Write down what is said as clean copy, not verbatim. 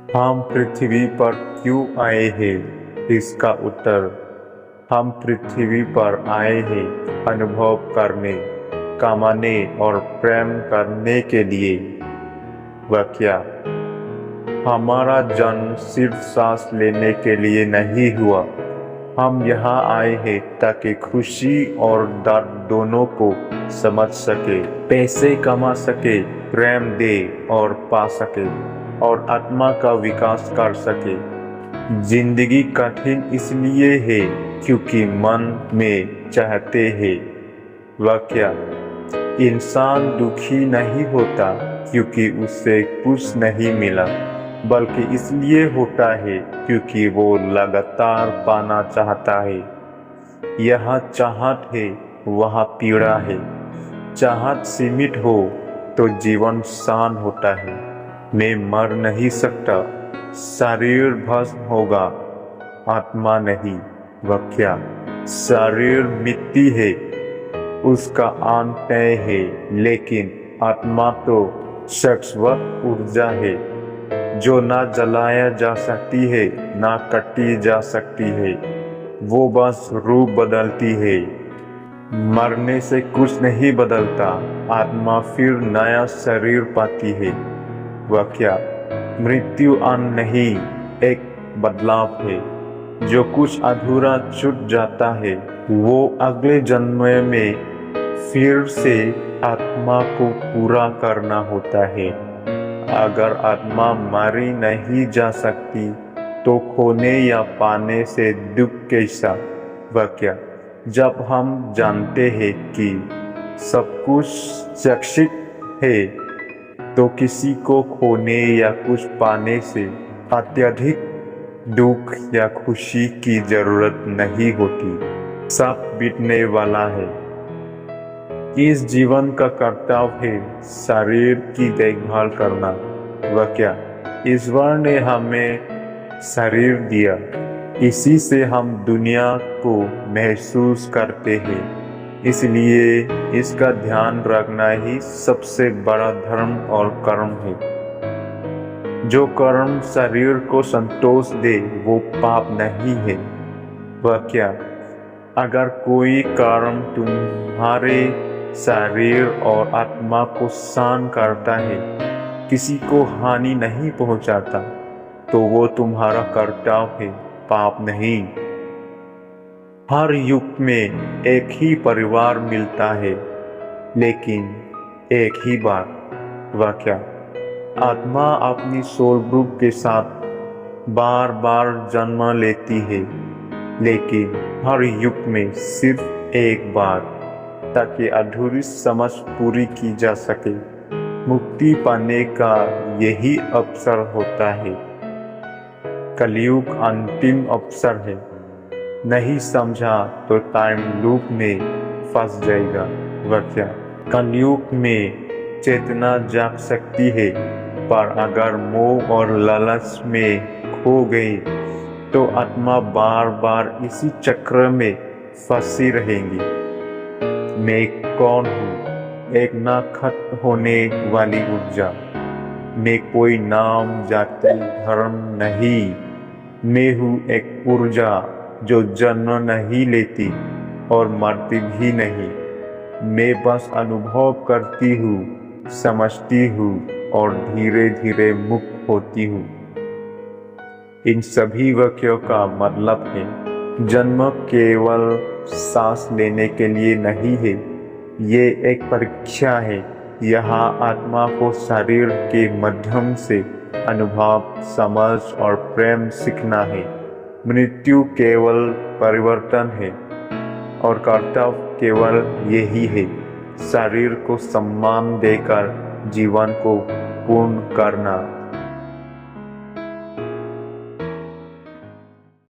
हम पृथ्वी पर क्यों आए हैं? इसका उत्तर, हम पृथ्वी पर आए हैं अनुभव करने, कमाने और प्रेम करने के लिए। वाक्या, हमारा जन्म सिर्फ सांस लेने के लिए नहीं हुआ। हम यहाँ आए हैं ताकि खुशी और दर्द दोनों को समझ सके, पैसे कमा सके, प्रेम दे और पा सके और आत्मा का विकास कर सके। जिंदगी कठिन इसलिए है क्योंकि मन में चाहते हैं। वाक्या, इंसान दुखी नहीं होता क्योंकि उससे कुछ नहीं मिला, बल्कि इसलिए होता है क्योंकि वो लगातार पाना चाहता है। यहाँ चाहत है, वहाँ पीड़ा है। चाहत सीमित हो तो जीवन शान होता है। मैं मर नहीं सकता, शरीर भस्म होगा, आत्मा नहीं। वाक्या, शरीर मिट्टी है, उसका अंत तय है, लेकिन आत्मा तो शाश्वत ऊर्जा है जो ना जलाया जा सकती है, ना कटी जा सकती है। वो बस रूप बदलती है। मरने से कुछ नहीं बदलता, आत्मा फिर नया शरीर पाती है। वाक्या, मृत्यु अंत नहीं, एक बदलाव है। जो कुछ अधूरा छूट जाता है वो अगले जन्म में फिर से आत्मा को पूरा करना होता है। अगर आत्मा मारी नहीं जा सकती तो खोने या पाने से दुख कैसा? वाक्या, जब हम जानते हैं कि सब कुछ शैक्षिक है तो किसी को खोने या कुछ पाने से अत्यधिक दुख या खुशी की जरूरत नहीं होती। सब बीतने वाला है। इस जीवन का कर्तव्य है शरीर की देखभाल करना। वाक्या, ईश्वर ने हमें शरीर दिया, इसी से हम दुनिया को महसूस करते हैं। इसलिए इसका ध्यान रखना ही सबसे बड़ा धर्म और कर्म है। जो कर्म शरीर को संतोष दे वो पाप नहीं है। वाक्या, अगर कोई कर्म तुम्हारे शरीर और आत्मा को शान करता है, किसी को हानि नहीं पहुंचाता, तो वो तुम्हारा कर्तव्य है, पाप नहीं। हर युग में एक ही परिवार मिलता है, लेकिन एक ही बार। वाक्या, आत्मा अपनी सोल ग्रुप के साथ बार बार जन्म लेती है, लेकिन हर युग में सिर्फ एक बार, ताकि अधूरी समझ पूरी की जा सके। मुक्ति पाने का यही अवसर होता है। कलयुग अंतिम अवसर है। नहीं समझा तो टाइम लूप में फंस जाएगा। वाक्या, कलयुग में चेतना जाग सकती है, पर अगर मोह और लालच में खो गई तो आत्मा बार बार इसी चक्र में फंसी रहेगी। मैं कौन हूँ? एक ना खत्म होने वाली ऊर्जा। मैं कोई नाम, जाति, धर्म नहीं। मैं हूँ एक ऊर्जा जो जन्म नहीं लेती और मरती भी नहीं। मैं बस अनुभव करती हूँ, समझती हूँ और धीरे धीरे मुक्त होती हूँ। इन सभी वाक्यों का मतलब है, जन्म केवल सांस लेने के लिए नहीं है, ये एक परीक्षा है। यहाँ आत्मा को शरीर के माध्यम से अनुभव, समझ और प्रेम सीखना है। मृत्यु केवल परिवर्तन है और कर्तव्य केवल यही है, शरीर को सम्मान देकर जीवन को पूर्ण करना।